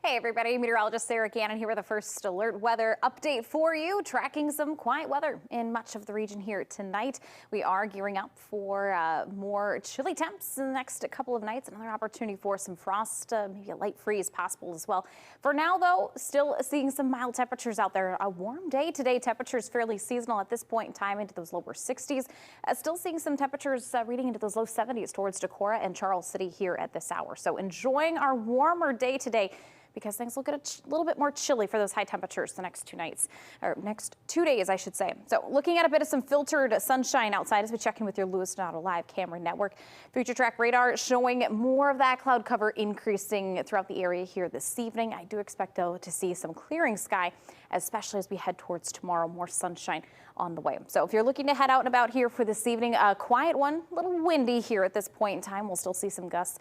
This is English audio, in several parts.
Hey everybody, meteorologist Sarah Gannon here with a first alert weather update for you, tracking some quiet weather in much of the region here tonight. We are gearing up for more chilly temps in the next couple of nights. Another opportunity for some frost, maybe a light freeze possible as well. For now though, still seeing some mild temperatures out there. A warm day today, temperatures fairly seasonal at this point in time into those lower 60s. Still seeing some temperatures reading into those low 70s towards Decorah and Charles City here at this hour. So enjoying our warmer day today, because things will get a little bit more chilly for those high temperatures the next 2 nights, or next 2 days, I should say. So looking at a bit of some filtered sunshine outside as we check in with your Lewis Nauto Live camera network. Future track radar showing more of that cloud cover increasing throughout the area here this evening. I do expect, though, to see some clearing sky, especially as we head towards tomorrow. More sunshine on the way. So if you're looking to head out and about here for this evening, a quiet one, a little windy here at this point in time. We'll still see some gusts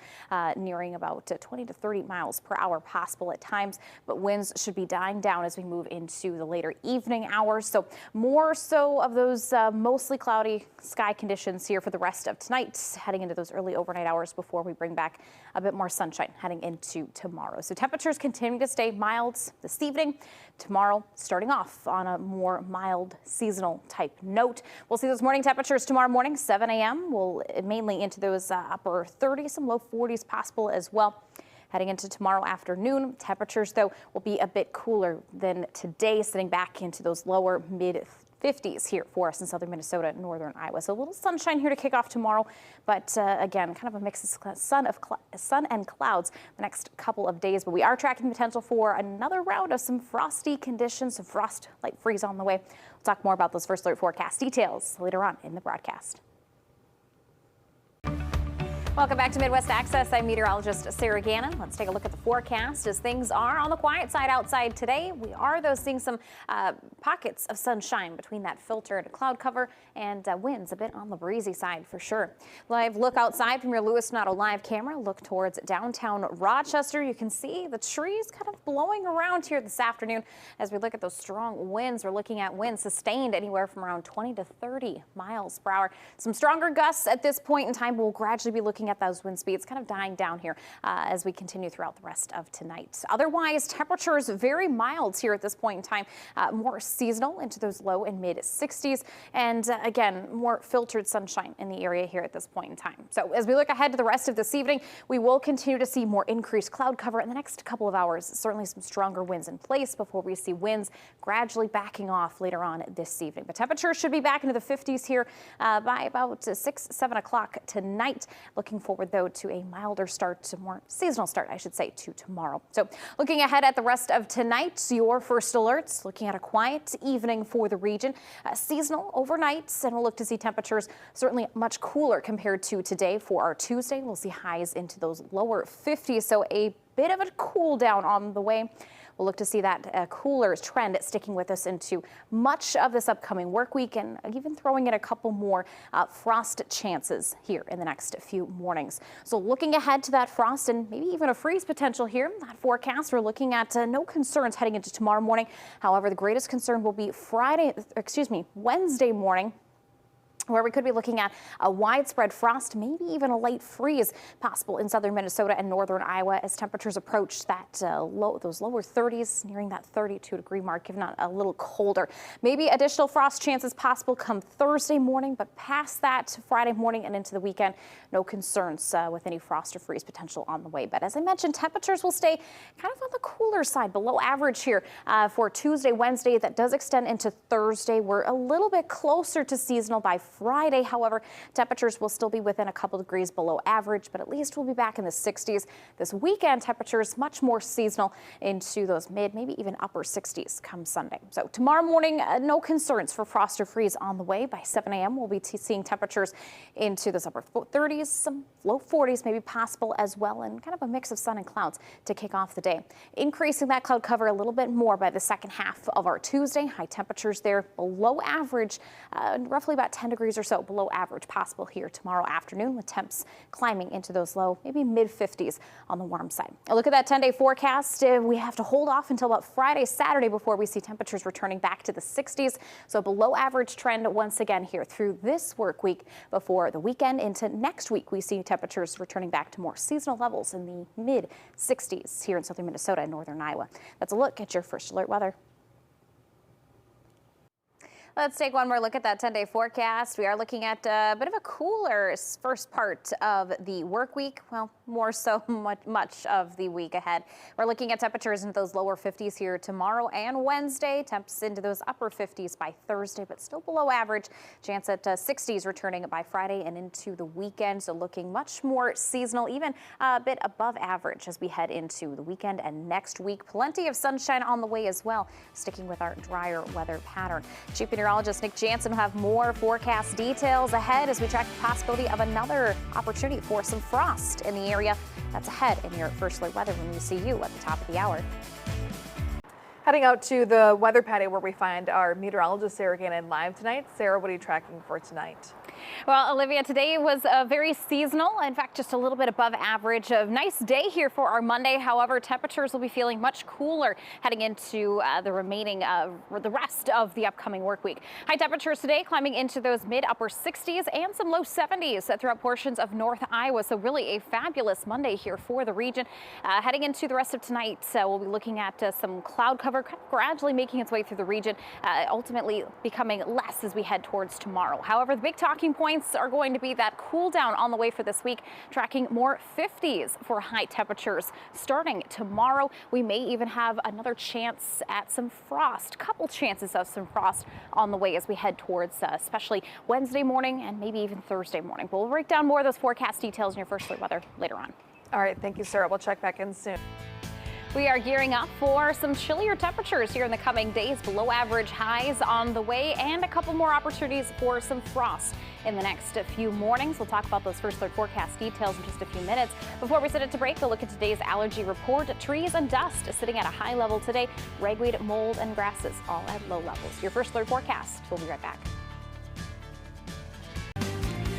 nearing about 20 to 30 miles per hour possible at times, but winds should be dying down as we move into the later evening hours. So more so of those mostly cloudy sky conditions here for the rest of tonight, heading into those early overnight hours before we bring back a bit more sunshine heading into tomorrow. So temperatures continue to stay mild this evening. Tomorrow, starting off on a more mild seasonal type note. We'll see those morning temperatures tomorrow morning, 7 a.m. We'll mainly into those upper 30s, some low 40s possible as well. Heading into tomorrow afternoon, temperatures, though, will be a bit cooler than today, sitting back into those lower mid 50s here for us in southern Minnesota and northern Iowa. So a little sunshine here to kick off tomorrow, but again, kind of a mix of sun and clouds the next couple of days. But we are tracking the potential for another round of some frosty conditions, some frost, light freeze on the way. We'll talk more about those first alert forecast details later on in the broadcast. Welcome back to Midwest Access. I'm meteorologist Sarah Gannon. Let's take a look at the forecast as things are on the quiet side outside today. We are, though, seeing some pockets of sunshine between that filtered cloud cover and winds a bit on the breezy side for sure. Live look outside from your Lewis Nauto Live camera. Look towards downtown Rochester. You can see the trees kind of blowing around here this afternoon as we look at those strong winds. We're looking at winds sustained anywhere from around 20 to 30 miles per hour. Some stronger gusts at this point in time. We'll gradually be looking at those wind speeds kind of dying down here as we continue throughout the rest of tonight. Otherwise, temperatures very mild here at this point in time, more seasonal into those low and mid 60s, and again, more filtered sunshine in the area here at this point in time. So as we look ahead to the rest of this evening, we will continue to see more increased cloud cover in the next couple of hours. Certainly some stronger winds in place before we see winds gradually backing off later on this evening. The temperatures should be back into the 50s here by about 6, 7 o'clock tonight. Looking forward, though, to a milder start, to more seasonal start, I should say, to tomorrow. So looking ahead at the rest of tonight, your first alerts, looking at a quiet evening for the region, seasonal overnights, and we'll look to see temperatures certainly much cooler compared to today. For our Tuesday, we'll see highs into those lower 50s, so a bit of a cool down on the way. We'll look to see that cooler trend sticking with us into much of this upcoming work week, and even throwing in a couple more frost chances here in the next few mornings. So looking ahead to that frost and maybe even a freeze potential here, that forecast, we're looking at no concerns heading into tomorrow morning. However, the greatest concern will be Wednesday morning, where we could be looking at a widespread frost, maybe even a light freeze possible in southern Minnesota and northern Iowa as temperatures approach that those lower 30s, nearing that 32-degree mark, if not a little colder. Maybe additional frost chances possible come Thursday morning, but past that, Friday morning and into the weekend, no concerns with any frost or freeze potential on the way. But as I mentioned, temperatures will stay kind of on the cooler side, below average here for Tuesday, Wednesday. That does extend into Thursday. We're a little bit closer to seasonal by Friday. However, temperatures will still be within a couple degrees below average, but at least we'll be back in the 60s. This weekend, temperatures much more seasonal into those mid, maybe even upper 60s come Sunday. So tomorrow morning, no concerns for frost or freeze on the way. By 7 a.m., we'll be seeing temperatures into those upper 30s, some low 40s maybe possible as well, and kind of a mix of sun and clouds to kick off the day. Increasing that cloud cover a little bit more by the second half of our Tuesday. High temperatures there below average, roughly about 10 degrees degrees or so below average possible here tomorrow afternoon, with temps climbing into those low, maybe mid 50s on the warm side. A look at that 10-day forecast. We have to hold off until about Friday, Saturday before we see temperatures returning back to the 60s. So below average trend once again here through this work week. Before the weekend into next week, we see temperatures returning back to more seasonal levels in the mid 60s here in southern Minnesota and northern Iowa. That's a look at your first alert weather. Let's take one more look at that 10-day forecast. We are looking at a bit of a cooler first part of the work week. Well, more so much of the week ahead. We're looking at temperatures into those lower 50s here tomorrow and Wednesday. Temps into those upper 50s by Thursday, but still below average. Chance at 60s returning by Friday and into the weekend. So looking much more seasonal, even a bit above average as we head into the weekend and next week. Plenty of sunshine on the way as well, sticking with our drier weather pattern. Chief Meteorologist Nick Jansen will have more forecast details ahead as we track the possibility of another opportunity for some frost in the area. That's ahead in your first alert weather when we see you at the top of the hour. Heading out to the weather patio where we find our meteorologist Sarah Gannon live tonight. Sarah, what are you tracking for tonight? Well, Olivia, today was very seasonal. In fact, just a little bit above average. A nice day here for our Monday. However, temperatures will be feeling much cooler heading into the rest of the upcoming work week. High temperatures today climbing into those mid upper 60s and some low 70s throughout portions of North Iowa. So really a fabulous Monday here for the region. Heading into the rest of tonight, we'll be looking at some cloud cover gradually making its way through the region, ultimately becoming less as we head towards tomorrow. However, the big talking points are going to be that cool down on the way for this week, tracking more 50s for high temperatures starting tomorrow. We may even have another chance at some frost, couple chances of some frost on the way as we head towards especially Wednesday morning and maybe even Thursday morning. But we'll break down more of those forecast details in your first alert weather later on. All right, thank you, Sarah. We'll check back in soon. We are gearing up for some chillier temperatures here in the coming days, below average highs on the way, and a couple more opportunities for some frost in the next few mornings. We'll talk about those first alert forecast details in just a few minutes. Before we set it to break, a look at today's allergy report. Trees and dust sitting at a high level today. Ragweed, mold, and grasses all at low levels. Your first alert forecast. We'll be right back.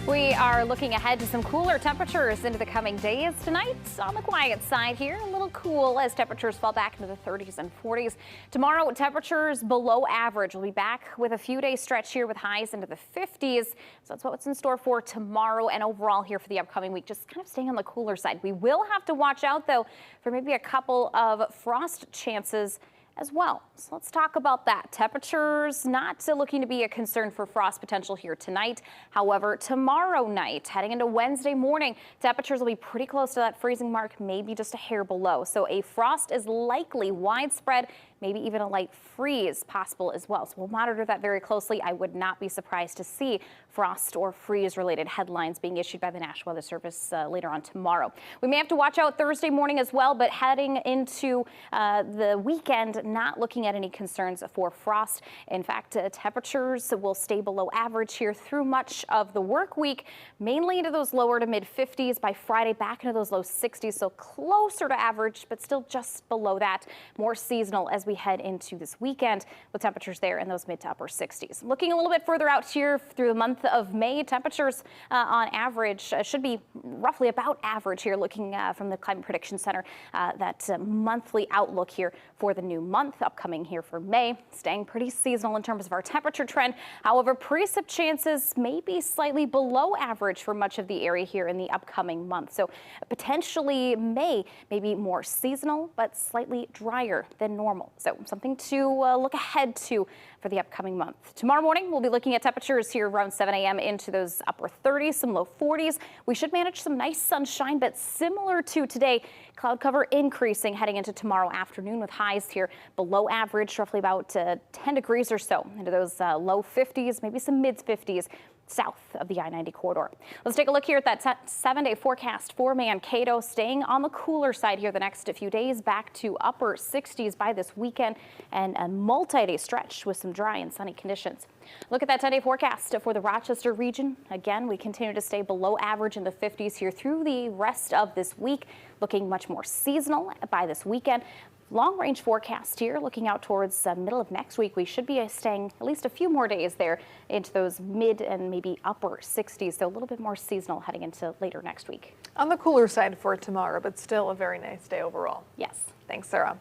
We are looking ahead to some cooler temperatures into the coming days tonight. On the quiet side here, a little cool as temperatures fall back into the 30s and 40s. Tomorrow, temperatures below average. We'll be back with a few day stretch here with highs into the 50s. So that's what's in store for tomorrow and overall here for the upcoming week. Just kind of staying on the cooler side. We will have to watch out, though, for maybe a couple of frost chances as well. So let's talk about that. Temperatures not looking to be a concern for frost potential here tonight. However, tomorrow night, heading into Wednesday morning, temperatures will be pretty close to that freezing mark, maybe just a hair below. So a frost is likely widespread, maybe even a light freeze possible as well. So we'll monitor that very closely. I would not be surprised to see frost or freeze related headlines being issued by the National Weather Service later on tomorrow. We may have to watch out Thursday morning as well, but heading into the weekend, not looking at any concerns for frost. In fact, temperatures will stay below average here through much of the work week, mainly into those lower to mid 50s by Friday, back into those low 60s. So closer to average, but still just below that. More seasonal as we head into this weekend with temperatures there in those mid to upper 60s. Looking a little bit further out here through the month of May, temperatures on average should be roughly about average here, looking from the Climate Prediction Center, that monthly outlook here for the new month upcoming here for May, staying pretty seasonal in terms of our temperature trend. However, precip chances may be slightly below average for much of the area here in the upcoming month. So potentially May may be more seasonal, but slightly drier than normal. So something to look ahead to for the upcoming month. Tomorrow morning, we'll be looking at temperatures here around 7 a.m. into those upper 30s, some low 40s. We should manage some nice sunshine, but similar to today, cloud cover increasing heading into tomorrow afternoon with highs here below average, roughly about 10 degrees or so into those low 50s, maybe some mid 50s. South of the I-90 corridor. Let's take a look here at that 7-day forecast for Mankato, staying on the cooler side here the next few days, back to upper 60s by this weekend and a multi-day stretch with some dry and sunny conditions. Look at that 10-day forecast for the Rochester region. Again, we continue to stay below average in the 50s here through the rest of this week, looking much more seasonal by this weekend. Long range forecast here, looking out towards middle of next week. We should be staying at least a few more days there into those mid and maybe upper 60s. So a little bit more seasonal heading into later next week. On the cooler side for tomorrow, but still a very nice day overall. Yes. Thanks, Sarah.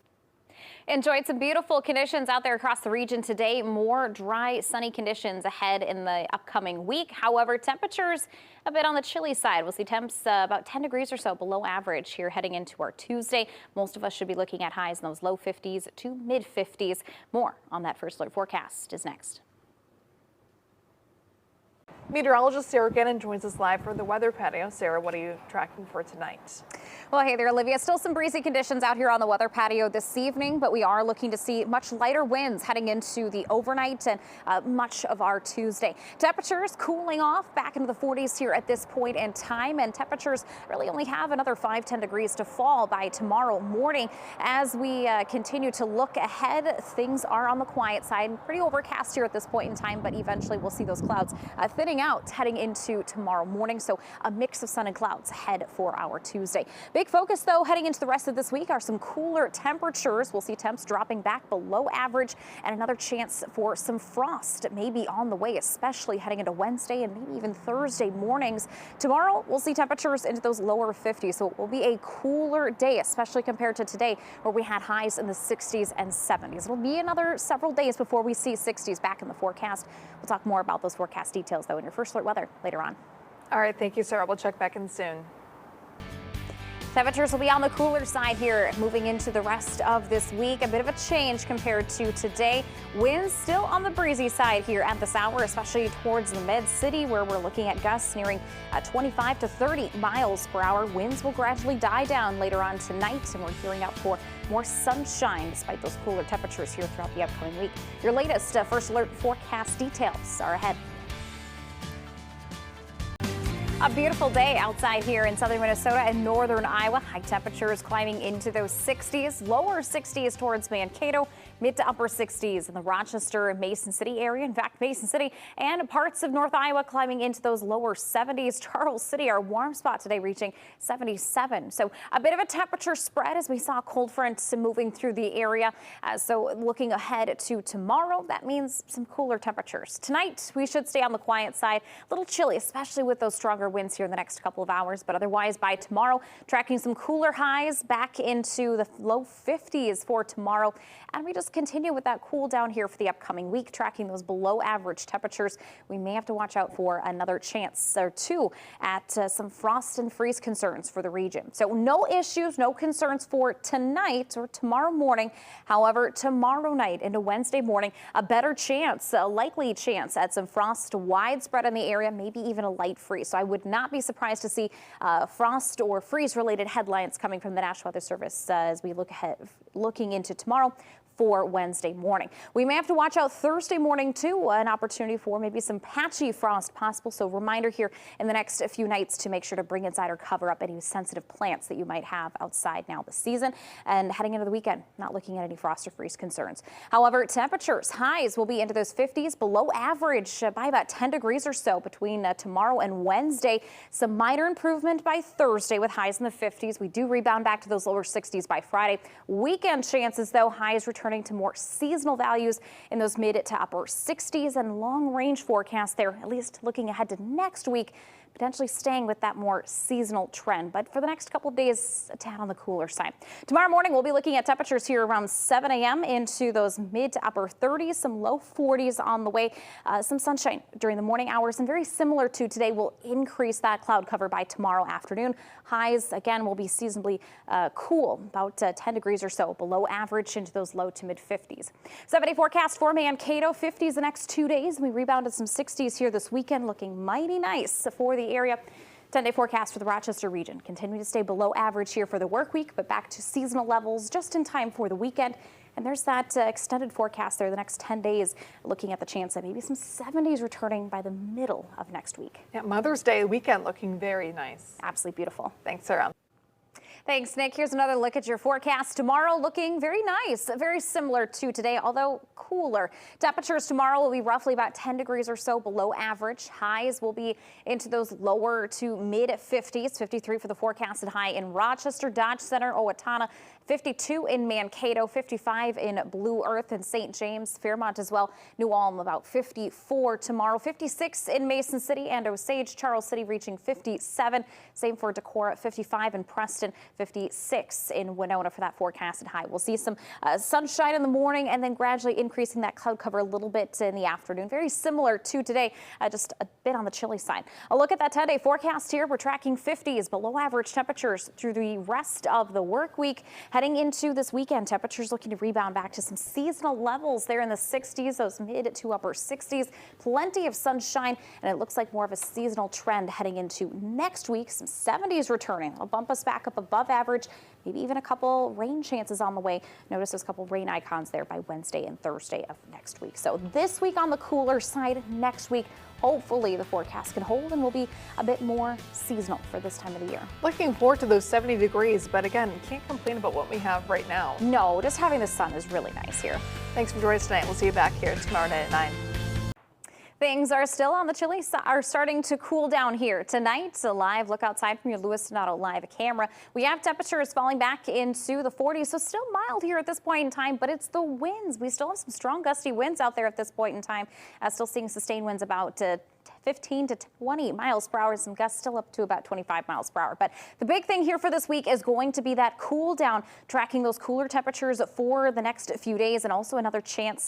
Enjoyed some beautiful conditions out there across the region today. More dry, sunny conditions ahead in the upcoming week. However, temperatures a bit on the chilly side. We'll see temps about 10 degrees or so below average here heading into our Tuesday. Most of us should be looking at highs in those low 50s to mid 50s. More on that first alert forecast is next. Meteorologist Sarah Gannon joins us live for the weather patio. Sarah, what are you tracking for tonight? Well, hey there, Olivia. Still some breezy conditions out here on the weather patio this evening, but we are looking to see much lighter winds heading into the overnight and much of our Tuesday. Temperatures cooling off back into the 40s here at this point in time, and temperatures really only have another 5-10 degrees to fall by tomorrow morning. As we continue to look ahead, things are on the quiet side. Pretty overcast here at this point in time, but eventually we'll see those clouds thinning out heading into tomorrow morning. So a mix of sun and clouds ahead for our Tuesday. Big focus, though, heading into the rest of this week are some cooler temperatures. We'll see temps dropping back below average and another chance for some frost maybe on the way, especially heading into Wednesday and maybe even Thursday mornings. Tomorrow, we'll see temperatures into those lower 50s. So it will be a cooler day, especially compared to today, where we had highs in the 60s and 70s. It'll be another several days before we see 60s back in the forecast. We'll talk more about those forecast details, though, in your first alert weather later on. All right. Thank you, Sarah. We'll check back in soon. Temperatures will be on the cooler side here moving into the rest of this week. A bit of a change compared to today. Winds still on the breezy side here at this hour, especially towards the mid-city, where we're looking at gusts nearing 25 to 30 miles per hour. Winds will gradually die down later on tonight, and we're gearing up for more sunshine despite those cooler temperatures here throughout the upcoming week. Your latest first alert forecast details are ahead. A beautiful day outside here in southern Minnesota and northern Iowa. High temperatures climbing into those 60s, lower 60s towards Mankato, mid to upper 60s in the Rochester and Mason City area. In fact, Mason City and parts of North Iowa climbing into those lower 70s. Charles City, our warm spot today, reaching 77. So a bit of a temperature spread as we saw cold fronts moving through the area. So looking ahead to tomorrow, that means some cooler temperatures. Tonight, we should stay on the quiet side. A little chilly, especially with those stronger winds here in the next couple of hours, but otherwise by tomorrow, tracking some cooler highs back into the low 50s for tomorrow. And we just continue with that cool down here for the upcoming week, tracking those below average temperatures. We may have to watch out for another chance or two at some frost and freeze concerns for the region. So no issues, no concerns for tonight or tomorrow morning. However, tomorrow night into Wednesday morning, a better chance, a likely chance at some frost widespread in the area, maybe even a light freeze. So I would not be surprised to see frost or freeze related headlines coming from the National Weather Service as we look ahead, looking into tomorrow for Wednesday morning. We may have to watch out Thursday morning too, an opportunity for maybe some patchy frost possible. So reminder here in the next few nights to make sure to bring inside or cover up any sensitive plants that you might have outside now this season. And heading into the weekend, not looking at any frost or freeze concerns. However, temperatures, highs will be into those 50s, below average by about 10 degrees or so between tomorrow and Wednesday. Some minor improvement by Thursday with highs in the 50s. We do rebound back to those lower 60s by Friday. Weekend chances, though, highs returning to more seasonal values in those mid to upper 60s, and long range forecast there, at least looking ahead to next week, potentially staying with that more seasonal trend. But for the next couple of days, a tad on the cooler side. Tomorrow morning, we'll be looking at temperatures here around 7 a.m. into those mid to upper 30s, some low 40s on the way. Some sunshine during the morning hours, and very similar to today, will increase that cloud cover by tomorrow afternoon. Highs, again, will be seasonably cool, about 10 degrees or so below average into those low to mid 50s. 7-day forecast for Mankato, 50s the next 2 days. We rebounded some 60s here this weekend, looking mighty nice for the area. 10-day forecast for the Rochester region. Continuing to stay below average here for the work week, but back to seasonal levels just in time for the weekend. And there's that extended forecast there the next 10 days, looking at the chance of maybe some 70s returning by the middle of next week. Yeah, Mother's Day weekend looking very nice. Absolutely beautiful. Thanks, Sarah. Thanks, Nick. Here's another look at your forecast. Tomorrow looking very nice, very similar to today, although cooler. Temperatures tomorrow will be roughly about 10 degrees or so below average. Highs will be into those lower to mid 50s, 53 for the forecasted high in Rochester, Dodge Center, Owatonna, 52 in Mankato, 55 in Blue Earth and St. James, Fairmont as well. New Ulm about 54 tomorrow, 56 in Mason City and Osage, Charles City reaching 57. Same for Decorah, 55 in Preston, 56 in Winona for that forecasted high. We'll see some sunshine in the morning and then gradually increasing that cloud cover a little bit in the afternoon. Very similar to today, just a bit on the chilly side. A look at that 10-day forecast here. We're tracking 50s below average temperatures through the rest of the work week. Heading into this weekend, temperatures looking to rebound back to some seasonal levels there in the 60s, those mid to upper 60s. Plenty of sunshine, and it looks like more of a seasonal trend heading into next week. Some 70s returning. It'll bump us back up above average, maybe even a couple rain chances on the way. Notice those couple rain icons there by Wednesday and Thursday of next week. So this week on the cooler side, next week, hopefully the forecast can hold and will be a bit more seasonal for this time of the year. Looking forward to those 70 degrees, but again, you can't complain about what we have right now. No, just having the sun is really nice here. Thanks for joining us tonight. We'll see you back here tomorrow night at 9. Things are still on the chilly side, are starting to cool down here tonight. A live look outside from your Lewis Donato live camera. We have temperatures falling back into the 40s, so still mild here at this point in time, but it's the winds. We still have some strong gusty winds out there at this point in time. Still seeing sustained winds about 15 to 20 miles per hour. Some gusts still up to about 25 miles per hour. But the big thing here for this week is going to be that cool down, tracking those cooler temperatures for the next few days, and also another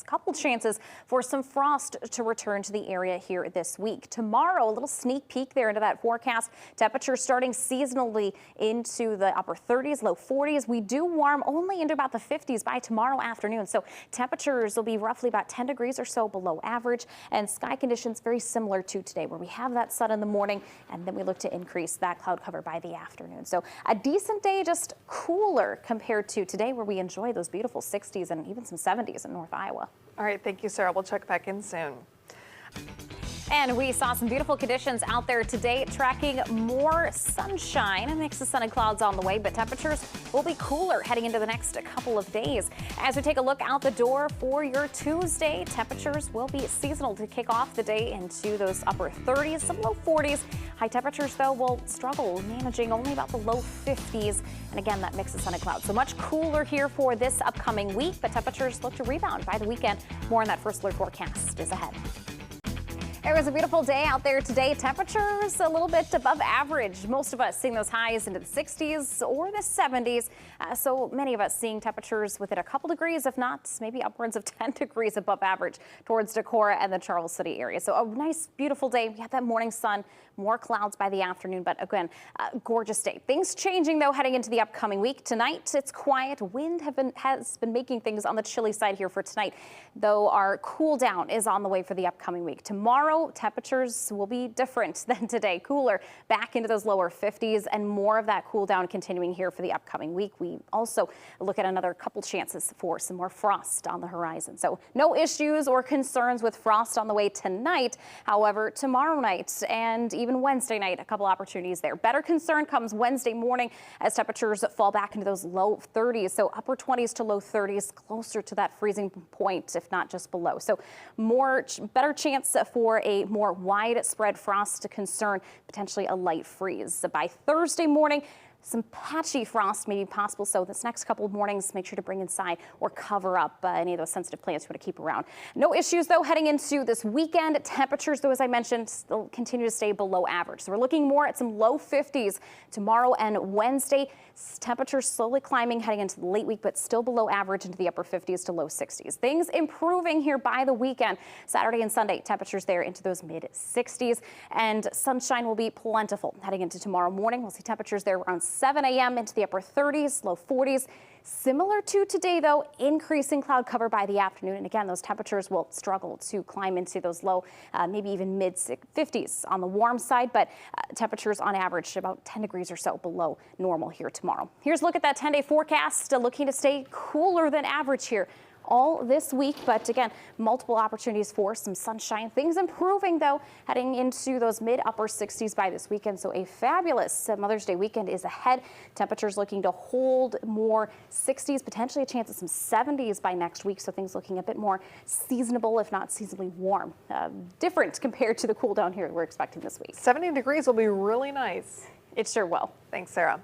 couple chances for some frost to return to the area here this week. Tomorrow, a little sneak peek there into that forecast. Temperatures starting seasonally into the upper 30s, low 40s. We do warm only into about the 50s by tomorrow afternoon. So temperatures will be roughly about 10 degrees or so below average, and sky conditions very similar to today, where we have that sun in the morning and then we look to increase that cloud cover by the afternoon. So a decent day, just cooler compared to today, where we enjoy those beautiful 60s and even some 70s in North Iowa. All right, thank you, Sarah. We'll check back in soon. And we saw some beautiful conditions out there today, tracking more sunshine. A mix of sun and clouds on the way, but temperatures will be cooler heading into the next couple of days. As we take a look out the door for your Tuesday, temperatures will be seasonal to kick off the day into those upper 30s, some low 40s. High temperatures, though, will struggle, managing only about the low 50s. And again, that mix of sun and clouds. So much cooler here for this upcoming week, but temperatures look to rebound by the weekend. More on that first alert forecast is ahead. It was a beautiful day out there today. Temperatures a little bit above average. Most of us seeing those highs into the 60s or the 70s. So many of us seeing temperatures within a couple degrees, if not maybe upwards of 10 degrees above average towards Decorah and the Charles City area. So a nice, beautiful day. We had that morning sun, more clouds by the afternoon, but again, gorgeous day. Things changing though heading into the upcoming week. Tonight, it's quiet. Wind has been making things on the chilly side here for tonight, though our cool down is on the way for the upcoming week. Tomorrow, temperatures will be different than today. Cooler back into those lower 50s, and more of that cool down continuing here for the upcoming week. We also look at another couple chances for some more frost on the horizon. So no issues or concerns with frost on the way tonight. However, tomorrow night and even Wednesday night, a couple opportunities there. Better concern comes Wednesday morning as temperatures fall back into those low 30s. So upper 20s to low 30s, closer to that freezing point, if not just below. So better chance for a more widespread frost to concern, potentially a light freeze. By Thursday morning, some patchy frost may be possible, so this next couple of mornings, make sure to bring inside or cover up any of those sensitive plants you want to keep around. No issues, though, heading into this weekend. Temperatures, though, as I mentioned, still continue to stay below average. So we're looking more at some low 50s tomorrow and Wednesday. Temperatures slowly climbing heading into the late week, but still below average into the upper 50s to low 60s. Things improving here by the weekend. Saturday and Sunday, temperatures there into those mid 60s, and sunshine will be plentiful heading into tomorrow morning. We'll see temperatures there around 7 a.m. into the upper 30s, low 40s. Similar to today, though, increasing cloud cover by the afternoon. And again, those temperatures will struggle to climb into those low, maybe even mid 50s on the warm side, but temperatures on average about 10 degrees or so below normal here tomorrow. Here's a look at that 10-day forecast, looking to stay cooler than average here all this week, but again, multiple opportunities for some sunshine. Things improving, though, heading into those mid-upper 60s by this weekend. So a fabulous Mother's Day weekend is ahead. Temperatures looking to hold more 60s, potentially a chance of some 70s by next week. So things looking a bit more seasonable, if not seasonably warm. Different compared to the cool down here we're expecting this week. 70 degrees will be really nice. It sure will. Thanks, Sarah.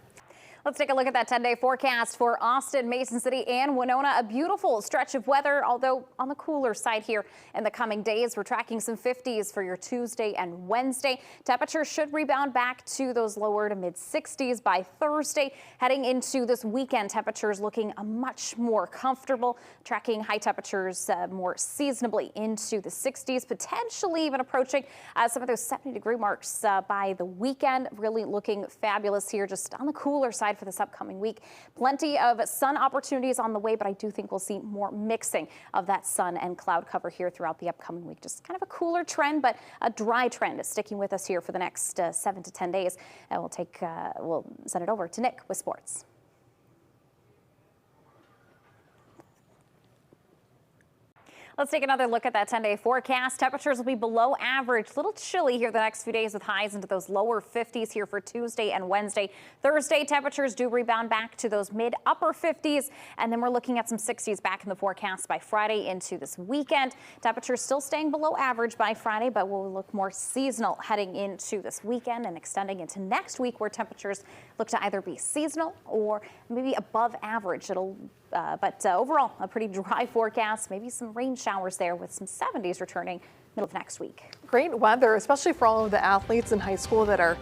Let's take a look at that 10-day forecast for Austin, Mason City, and Winona. A beautiful stretch of weather, although on the cooler side here in the coming days. We're tracking some 50s for your Tuesday and Wednesday. Temperatures should rebound back to those lower to mid 60s by Thursday. Heading into this weekend, temperatures looking much more comfortable, tracking high temperatures more seasonably into the 60s, potentially even approaching some of those 70-degree marks by the weekend. Really looking fabulous here, just on the cooler side for this upcoming week. Plenty of sun opportunities on the way, but I do think we'll see more mixing of that sun and cloud cover here throughout the upcoming week. Just kind of a cooler trend, but a dry trend is sticking with us here for the next 7 to 10 days. And we'll send it over to Nick with sports. Let's take another look at that 10-day forecast. Temperatures will be below average, a little chilly here the next few days with highs into those lower 50s here for Tuesday and Wednesday. Thursday, temperatures do rebound back to those mid-upper 50s, and then we're looking at some 60s back in the forecast by Friday into this weekend. Temperatures still staying below average by Friday, but will look more seasonal heading into this weekend and extending into next week, where temperatures look to either be seasonal or maybe above average. But overall, a pretty dry forecast, maybe some rain showers there with some 70s returning middle of next week. Great weather, especially for all of the athletes in high school that are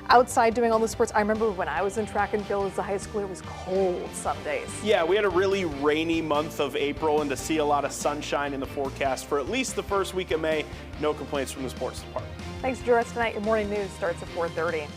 outside doing all the sports. I remember when I was in track and field as a high schooler, it was cold some days. Yeah, we had a really rainy month of April, and to see a lot of sunshine in the forecast for at least the first week of May, no complaints from the sports department. Thanks, Drew. Tonight, your morning news starts at 4:30.